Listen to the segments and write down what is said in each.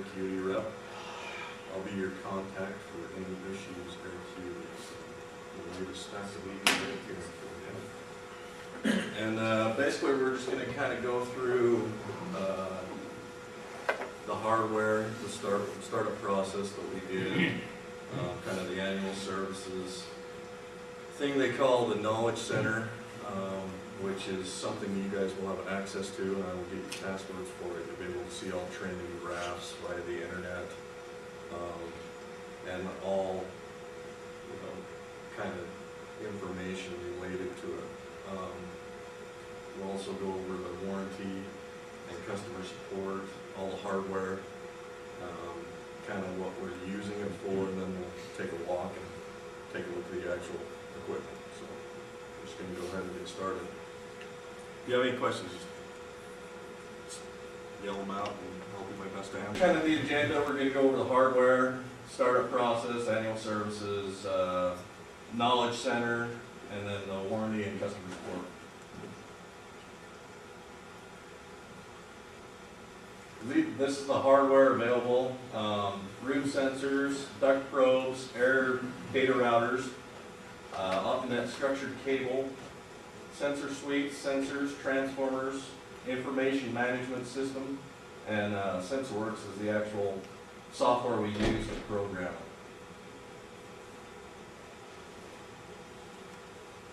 Acuity rep. I'll be your contact for any issues Acuity. So the latest stack of Acuity. And basically we're just going to kind of go through the hardware, the startup process that we did, kind of the annual services, thing they call the Knowledge Center, which is something you guys will have access to, and I will give you passwords for it. You'll be able to see all trending graphs via the internet, and all, kind of information related to it. We'll also go over the warranty and customer support, all the hardware, kind of what we're using it for, and then we'll take a walk and take a look at the actual equipment. So I'm just going to go ahead and get started. If you have any questions, just yell them out and I'll do my best to answer. Kind of the agenda, we're going to go over the hardware, startup process, annual services, knowledge center, and then the warranty and customer support. This is the hardware available. Room sensors, duct probes, air data routers, Optinet structured cable, sensor suites, sensors, transformers, information management system, and SensorWorks is the actual software we use to program it.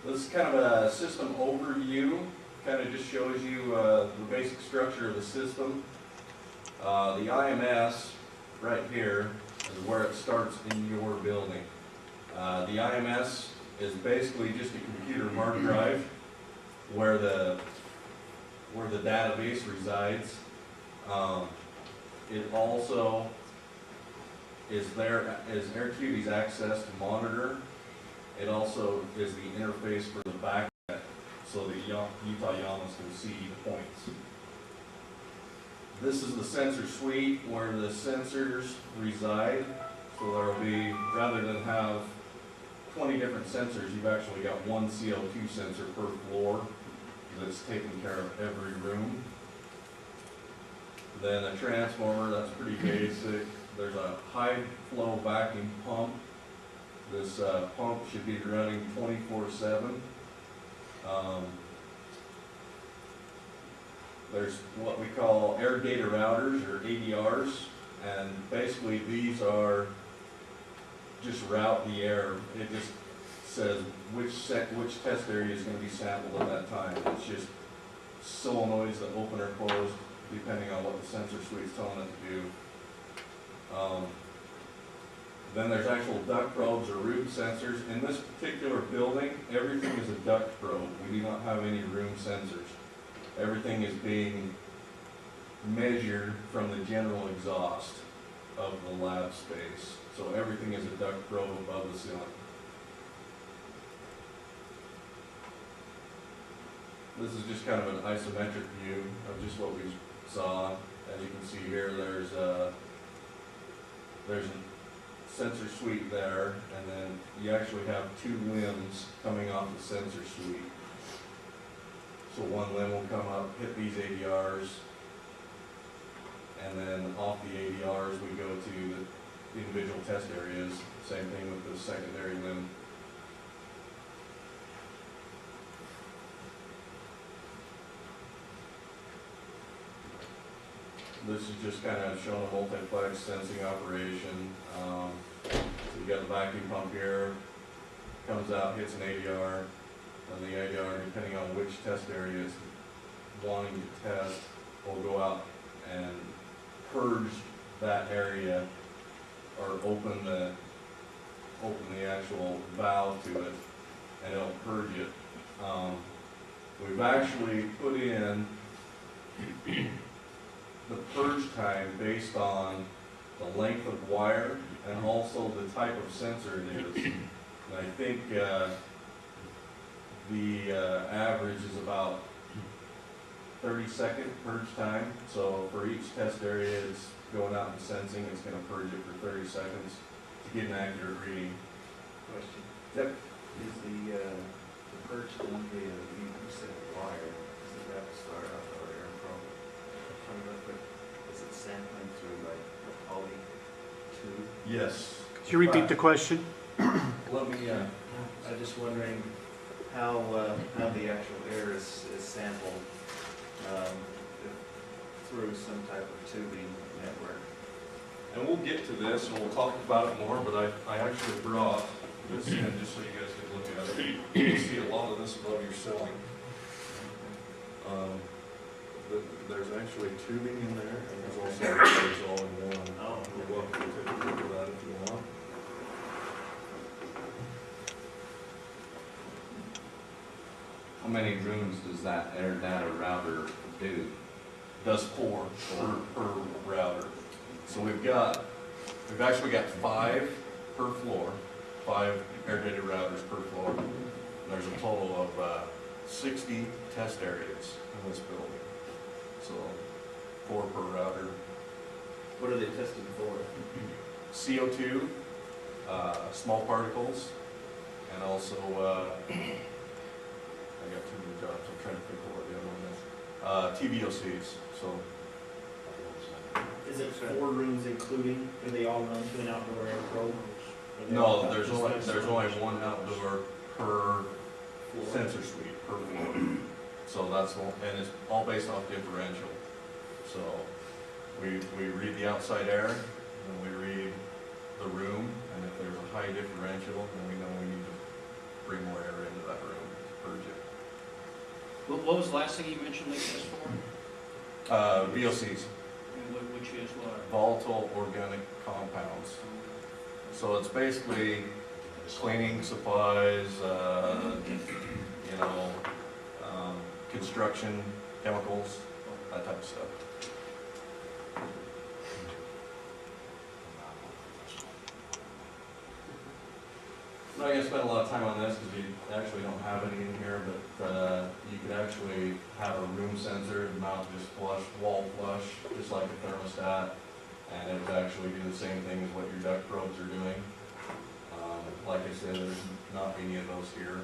This is kind of a system overview, kind of just shows you the basic structure of the system. The IMS right here is where it starts in your building. The IMS is basically just a computer hard drive where the database resides. It also is there as Acuity's access to monitor. It also is the interface for the back so that Utah Yamas can see the points. This is the sensor suite where the sensors reside. So there will be, rather than have 20 different sensors, you've actually got one CO2 sensor per floor that's taking care of every room. Then a transformer, that's pretty basic. There's a high flow vacuum pump. This pump should be running 24/7. There's what we call air data routers, or ADRs, and basically these are just route the air. It just says which test area is going to be sampled at that time. It's just solenoids that open or close depending on what the sensor suite is telling it to do. Then there's actual duct probes or room sensors. In this particular building, everything is a duct probe. We do not have any room sensors. Everything is being measured from the general exhaust of the lab space. So everything is a duct probe above the ceiling. This is just kind of an isometric view of just what we saw. As you can see here, there's a sensor suite there, and then you actually have two limbs coming off the sensor suite. So one limb will come up, hit these ADRs, and then off the ADRs we go to the individual test areas. Same thing with the secondary limb. This is just kind of showing a multiplex sensing operation. So you got the vacuum pump here, comes out, hits an ADR, and the ADR, depending on which test area it's wanting to test, will go out and purge that area, or open the actual valve to it, and it'll purge it. We've actually put in the purge time based on the length of wire and also the type of sensor it is. And I think the average is about 30-second purge time. So for each test area it's going out and sensing, it's going to purge it for 30 seconds to get an accurate reading. Question. Yep. Is the purge done via you said wire? Does it have to start out or air from? Is it sampling through like Yes. Could you repeat the question? Let me, I'm just wondering how the actual air is sampled through some type of tubing network. And we'll get to this and we'll talk about it more, but I actually brought this in just so you guys can look at it. You'll see a lot of this above your ceiling. There's actually tubing in there, and there's also there's all in one. Oh, You're welcome to take a look at that if you want. How many rooms does that air data router do? Does 4 per router. So we've actually got 5 per floor, 5 air data routers per floor. There's a total of 60 test areas in this building. So 4 per router. what are they testing for? CO2, small particles, and also, I got too many jobs, I'm trying to think of what the other one is. TVOCs, so. Is it 4 rooms including, do they all run to an outdoor air probe? Or they No, all there's just only, like there's only one outdoor per floor? sensor suite, per floor. So that's all, and it's all based off differential. So we read the outside air, and we read the room, and if there's a high differential, then we know we need to bring more air into that room to purge it. What was the last thing you mentioned they test for? VOCs, Which is what? volatile organic compounds. So it's basically cleaning supplies, you know, construction chemicals, that type of stuff. I'm not gonna spend a lot of time on this because we actually don't have any in here, but you could actually have a room sensor mount just flush, wall flush, just like a thermostat, and it would actually do the same thing as what your duct probes are doing. Like I said, there's not any of those here.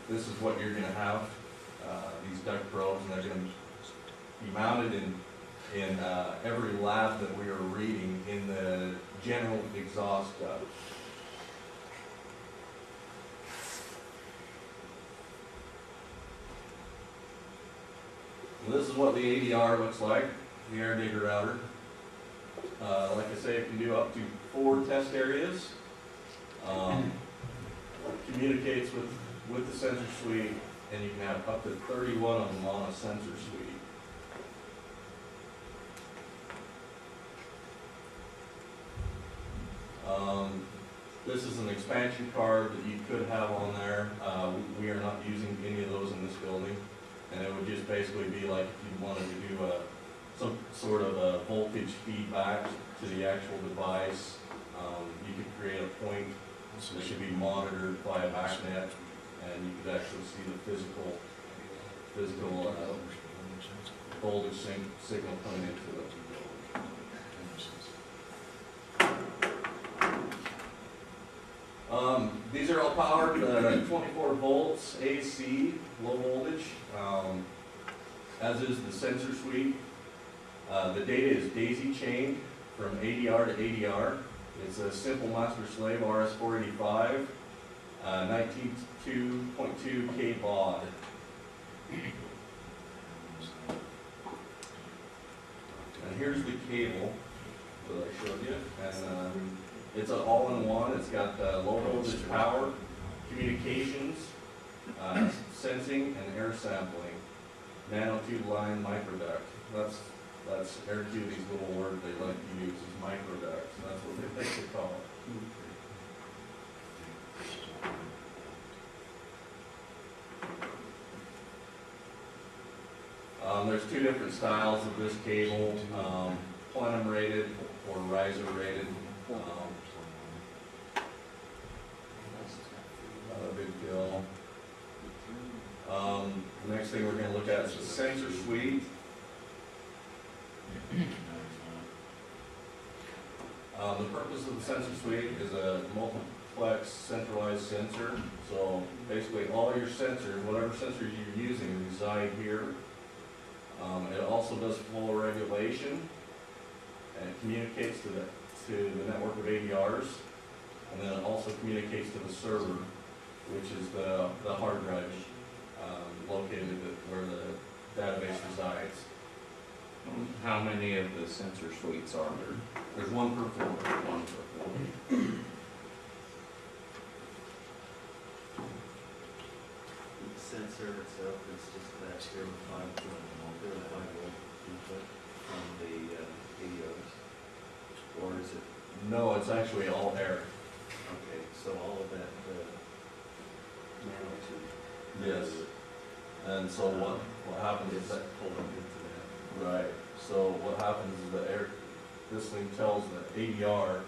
This is what you're gonna have, these duct probes, and they're gonna be mounted in every lab that we are reading in the general exhaust duct. And this is what the ADR looks like, the air data router. Like I say, it can do up to 4 test areas. Communicates with the sensor suite, and you can have up to 31 of them on a sensor suite. This is an expansion card that you could have on there. We are not using any of those in this building. And it would just basically be like if you wanted to do some sort of a voltage feedback to the actual device. You could create a point that should be monitored by a backnet, and you could actually see the physical voltage signal coming into it. These are all powered 24 volts AC, low voltage, as is the sensor suite. The data is daisy chained from ADR to ADR. It's a simple master slave RS-485, 19.2 K baud. And here's the cable that I showed you, and it's an all-in-one. It's got low voltage power, communications, sensing, and air sampling. Nanotube line microduct. That's Acuity's little word they like to use is microduct. That's what they think they call it. There's 2 different styles of this cable, plenum rated or riser rated. Not a big deal. The next thing we're going to look at is the sensor suite. The purpose of the sensor suite is a multiplex centralized sensor. So basically all your sensors, whatever sensors you're using, reside here. It also does flow regulation, and it communicates to the to the network of ADRs, and then it also communicates to the server, which is the hard drive located at where the database resides. How many of the sensor suites are there? There's one per floor. One per floor. The sensor itself is just that 5 volt input from the ADOs? Or is it, No, it's actually all air. okay, so all of that nanotube? Yes. And so what happens is that, pulled up into that. right, so what happens is the air, this thing tells the ADR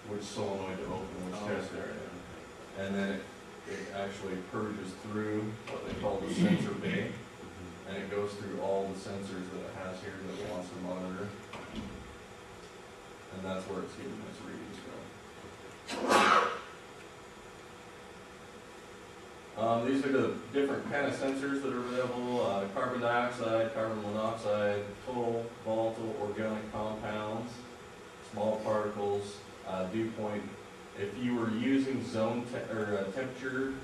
which solenoid to open, which test area. And then it actually purges through what they call the sensor bay, and it goes through all the sensors that it has here that it wants to monitor. And that's where it's getting its readings from. These are the different kind of sensors that are available, carbon dioxide, carbon monoxide, total volatile organic compounds, small particles, dew point. If you were using temperature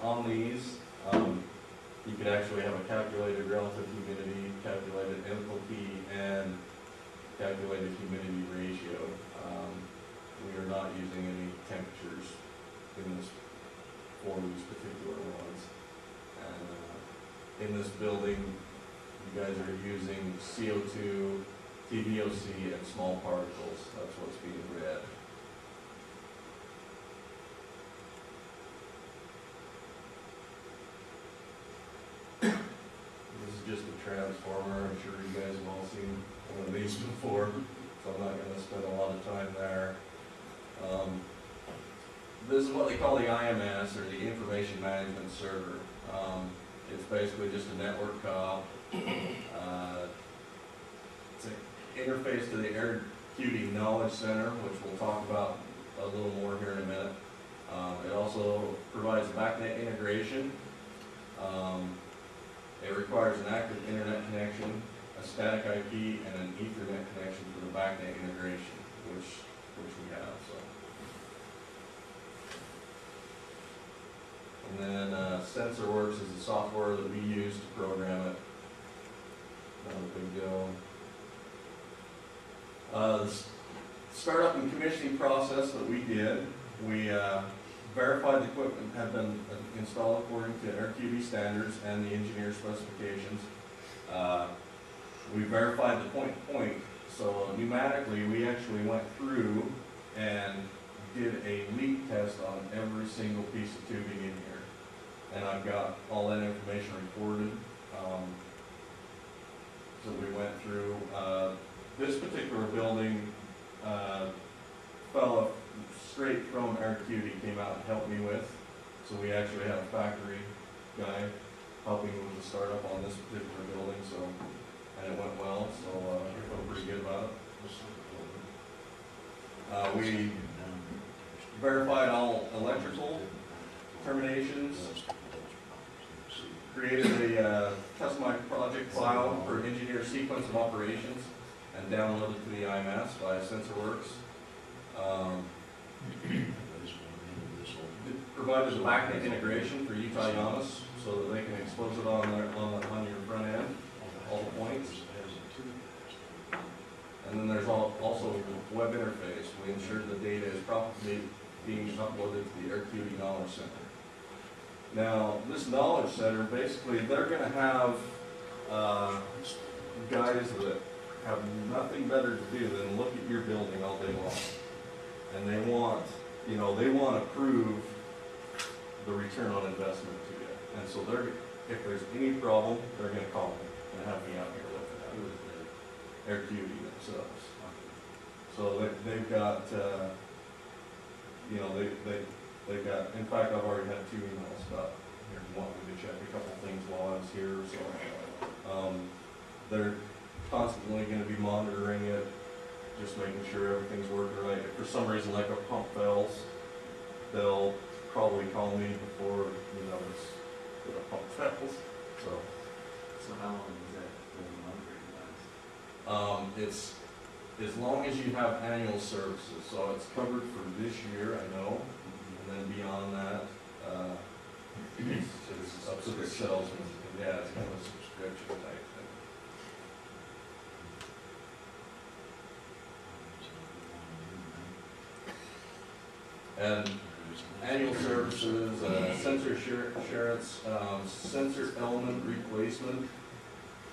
on these, you could actually have a calculated relative humidity, calculated enthalpy, and calculated humidity ratio. We are not using any temperatures in this for these particular ones. And in this building, you guys are using CO2, TVOC, and small particles. That's what's being read. This is just a transformer. I'm sure you guys have all seen one of these before, so I'm not going to spend a lot of time there. This is what they call the IMS, or the Information Management Server. It's basically just a network cop. It's an interface to the Acuity Knowledge Center, which we'll talk about a little more here in a minute. It also provides backnet integration. It requires an active internet connection, a static IP, and an Ethernet connection for the backnet integration, which we have. So. And then SensorWorks is the software that we use to program it. Not a big deal. The startup and commissioning process that we did, we verified the equipment had been installed according to Acuity standards and the engineer specifications. We verified the point-to-point, so pneumatically we actually went through and did a leak test on every single piece of tubing in here. And I've got all that information recorded. So we went through, this particular building, fella straight from Acuity came out and helped me with. So we actually have a factory guy helping with the startup on this particular building, so, and it went well, so I feel pretty good about it. We verified all electrical terminations, created a customized project file for engineer sequence of operations, and downloaded to the IMS via SensorWorks. Provided the backnet integration for Utah Yamas so that they can expose it on your front end, all the points. And then there's also a web interface. We ensure the data is properly being uploaded to the Acuity Knowledge Center. Now, this Knowledge Center, basically, they're going to have guys that have nothing better to do than look at your building all day long. And they want, they want to prove the return on investment to you. And so if there's any problem, they're going to call me and have me out here with it. Acuity themselves. So they've got, they've got, in fact, I've already had 2 emails about here wanting me to check a couple things while I was here. So they're constantly going to be monitoring it, just making sure everything's working right. If for some reason like a pump fails, they'll probably call me before that a pump fails. So how long is that monitoring last? it's as long as you have annual services, so it's covered for this year, I know, and then beyond that, it's up to the salesman. Yeah, it's kind of a subscription type thing. And annual services, sensor assurance, sensor element replacement,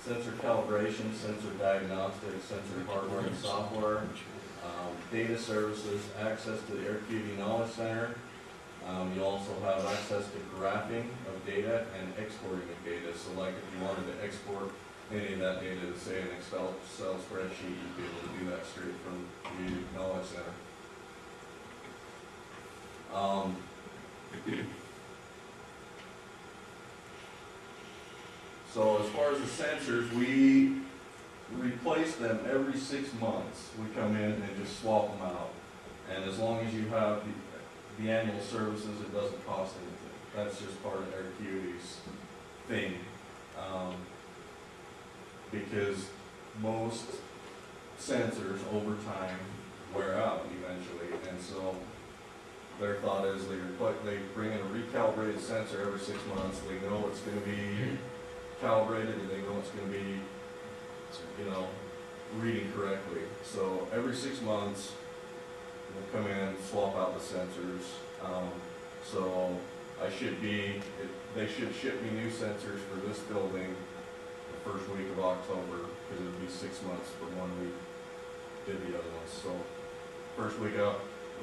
sensor calibration, sensor diagnostics, sensor hardware and software, data services, access to the Acuity Knowledge Center. You also have access to graphing of data and exporting of data. So like if you wanted to export any of that data to say an Excel spreadsheet, you'd be able to do that straight from the Knowledge Center. So as far as the sensors, we replace them every 6 months. We come in and just swap them out. And as long as you have the annual services, it doesn't cost anything. That's just part of Acuity's thing. Because most sensors over time wear out eventually, and so their thought is they bring in a recalibrated sensor every 6 months. They know it's going to be calibrated, and they know it's going to be, you know, reading correctly. So every 6 months, we'll come in, swap out the sensors. So they should ship me new sensors for this building the first week of October, because it would be 6 months from when we did the other ones. So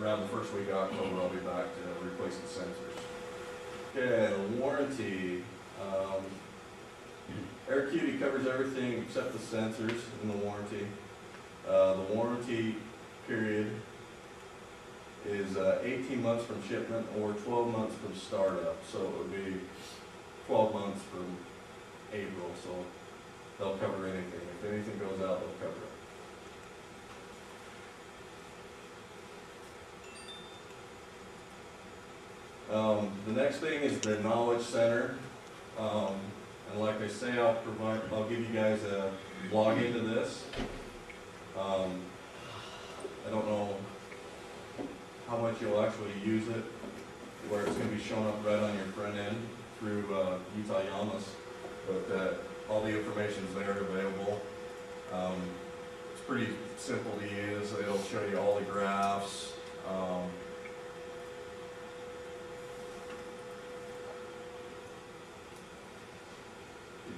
around the first week of October, I'll be back to replace the sensors. Okay, warranty. Acuity covers everything except the sensors in the warranty. The warranty period is 18 months from shipment or 12 months from startup. So it would be 12 months from April, so they'll cover anything. If anything goes out, they'll cover it. The next thing is the Knowledge Center. And like I say, I'll give you guys a login to this. I don't know how much you'll actually use it, where it's going to be showing up right on your front end through Utah Yamas, but all the information's there available. It's pretty simple to use. It'll show you all the graphs.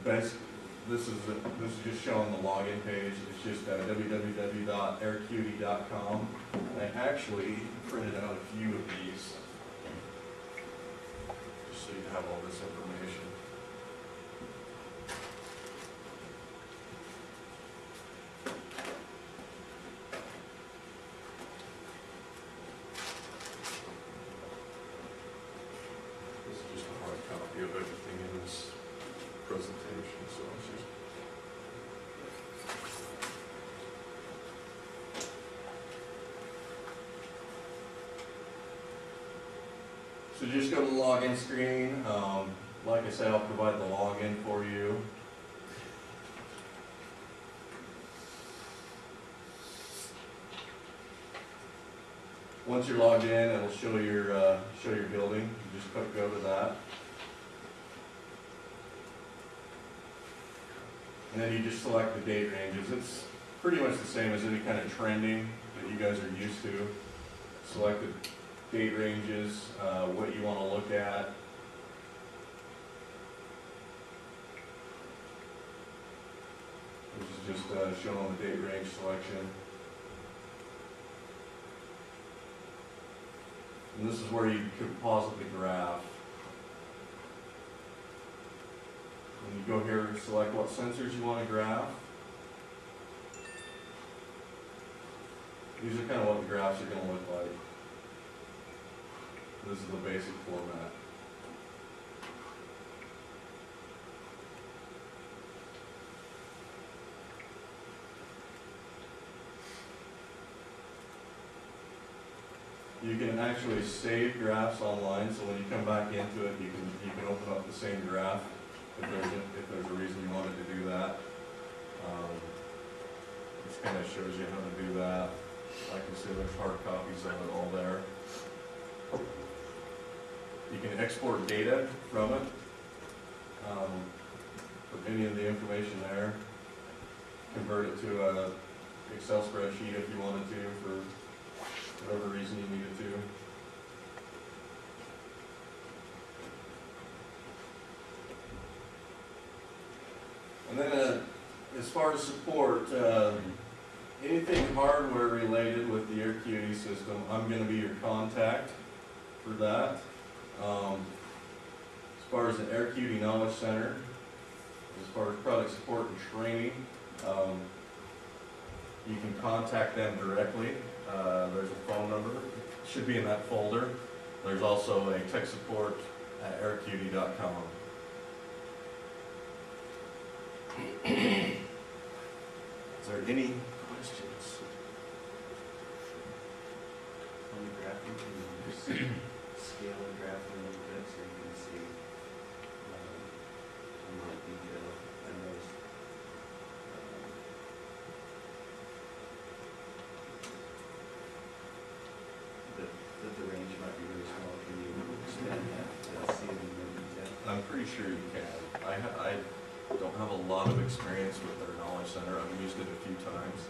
Basically, this is just showing the login page. It's just www.aircuity.com. I actually printed out a few of these, just so you have all this information. This is just a hard copy of everything in this presentation, so it's just. So just go to the login screen. Like I said, I'll provide the login for you. Once you're logged in, it'll show your building. You just click go to that. And then you just select the date ranges. It's pretty much the same as any kind of trending that you guys are used to. Select the date ranges, what you want to look at. Which is just showing the date range selection. And this is where you could possibly graph. When you go here, select what sensors you want to graph. These are kind of what the graphs are going to look like. This is the basic format. You can actually save graphs online, so when you come back into it, you can open up the same graph if there's a reason you wanted to do that. It kind of shows you how to do that. Like I said, there's hard copies of it all there. You can export data from it. Put any of the information there. Convert it to a Excel spreadsheet if you wanted to, for whatever reason you needed to. And then as far as support, anything hardware related with the Acuity system, I'm going to be your contact for that. As far as the Acuity Knowledge Center, as far as product support and training, you can contact them directly. There's a phone number, should be in that folder. There's also a tech support at aircuity.com. Is there any questions? On the graphing, can you just scale the graphing a little bit so you can see some more detail? I noticed that the range might be really small. Can you expand that to see it in more detail? I'm pretty sure you can. I don't have a lot of experience with their knowledge center. I've used it a few times.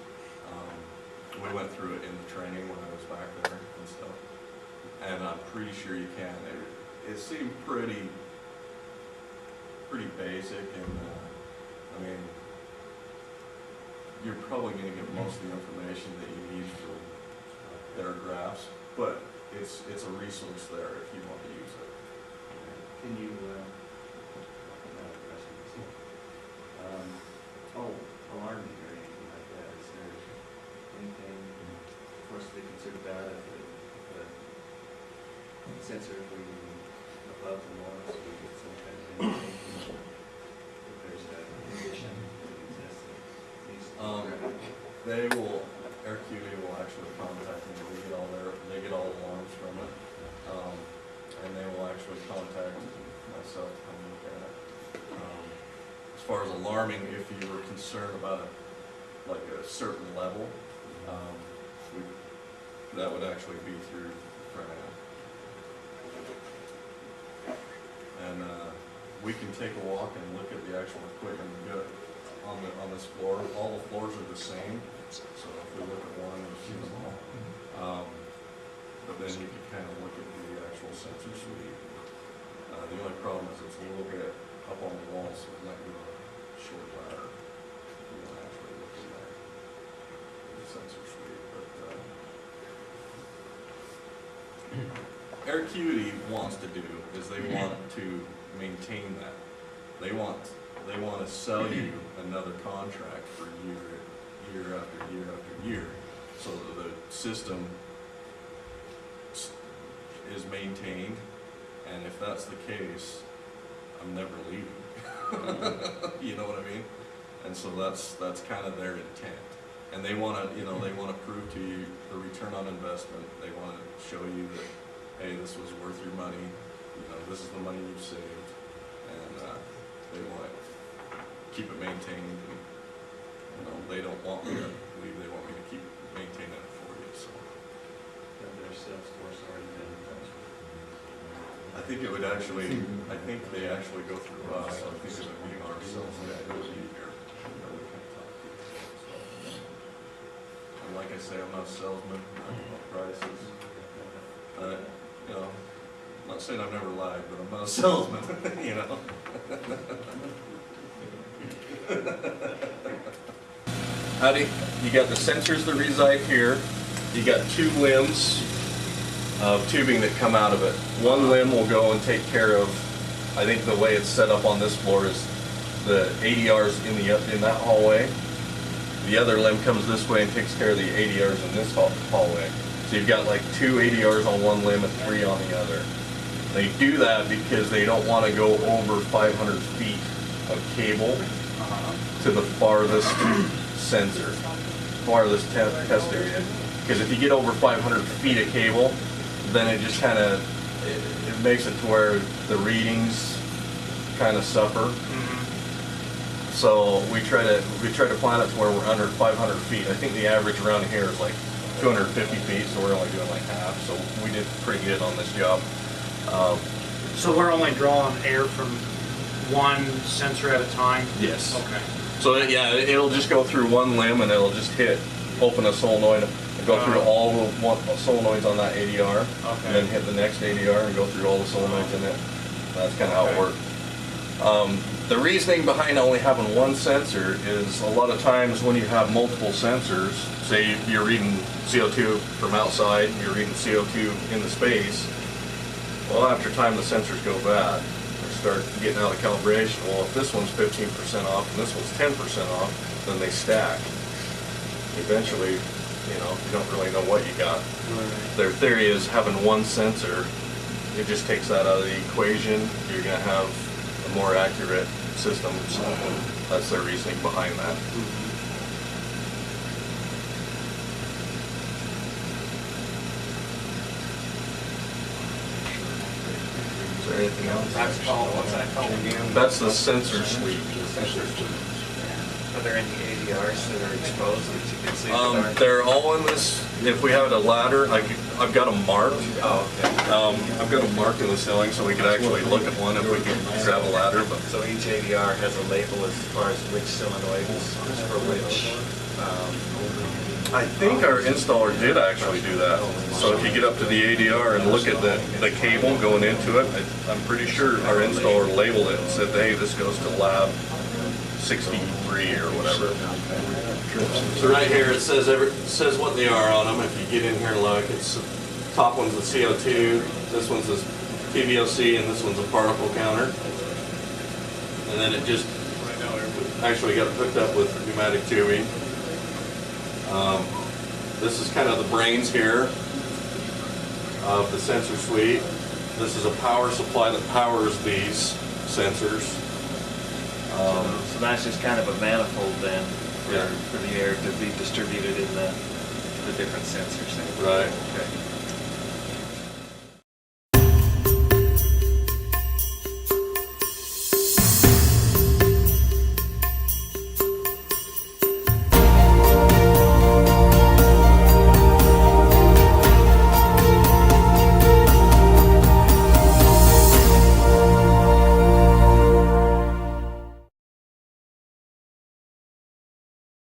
We went through it in the training when I was back there and stuff. And I'm pretty sure you can. It seemed pretty basic, and I mean, you're probably going to get most of the information that you need for their graphs, but it's a resource there if you want to use it. Can you, alarming or anything like that? Is there anything, of course, they consider bad if the sensor, if we above the norm, so we get some kind of indication if there's a condition that exists that needs to be corrected. They will, Acuity will actually contact me. They get all alarms from it, and they will actually contact myself to come look at it. As far as alarming, if you were concerned about like a certain level, that would actually be through Fran. And we can take a walk and look at the actual equipment we got on this floor. All the floors are the same, so if we look at one, we see them all. But then you can kind of look at the actual sensor suite. The only problem is it's a little bit up on the wall, so it might be a short ladder. You don't actually look in there, the sensor suite. But Acuity wants to do is they want to maintain that. They want to sell you another contract for year after year after year, so that the system is maintained. And if that's the case, I'm never leaving. You know what I mean? And so that's kind of their intent. And they want to prove to you the return on investment. They want to show you that, hey, this was worth your money. This is the money you've saved, and they want to keep it maintained. And, they don't want me to leave. They want me to keep maintaining it for you. So Have their sales force already been in touch with? I think it would actually. I think they actually go through us. So I think it would be our sales guy that would be here. And like I say, I'm not a salesman. I don't know prices. I'm not saying I've never lied, but I'm not a salesman. Howdy. You got the sensors that reside here. You got two limbs of tubing that come out of it. One limb will go and take care of, I think the way it's set up on this floor is the ADRs in that hallway. The other limb comes this way and takes care of the ADRs in this hallway. So you've got like two ADRs on one limb and three on the other. They do that because they don't want to go over 500 feet of cable to the farthest sensor, farthest test area. Because if you get over 500 feet of cable, then it just kind of, it makes it to where the readings kind of suffer. So we try to plan it to where we're under 500 feet. I think the average around here is like 250 feet, so we're only doing like half. So we did pretty good on this job. So we're only drawing air from one sensor at a time? Yes. Okay. So yeah, it'll just go through one limb and it'll just open a solenoid and go through all the solenoids on that ADR, and then hit the next ADR and go through all the solenoids in it. That's kind of how it works. The reasoning behind only having one sensor is a lot of times when you have multiple sensors, say you're reading CO2 from outside, you're reading CO2 in the space, well, after time the sensors go bad. Start getting out of calibration. Well, if this one's 15% off and this one's 10% off, then they stack. Eventually, you don't really know what you got. Right. Their theory is having one sensor, it just takes that out of the equation. You're going to have a more accurate system. So that's their reasoning behind that. Is there anything else? That's called, what's that called again? That's the sensor suite. Are there any ADRs that are exposed that you can see? that aren't- They're all in this. If we had a ladder, I've got them marked. Oh, okay. I've got them marked in the ceiling so we could actually look at one if we could grab a ladder. But So each ADR has a label as far as which solenoid is for which. I think our installer did actually do that. So if you get up to the ADR and look at the cable going into it, I'm pretty sure our installer labeled it and said, hey, this goes to lab 63 or whatever. So right here it says what they are on them. If you get in here and look, it's top one's the CO2, this one's the PVOC, and this one's a particle counter. And then it just actually got hooked up with pneumatic tubing. This is kind of the brains here of the sensor suite. This is a power supply that powers these sensors. So that's just kind of a manifold then Yeah. for the air to be distributed in the different sensors. Right. Okay.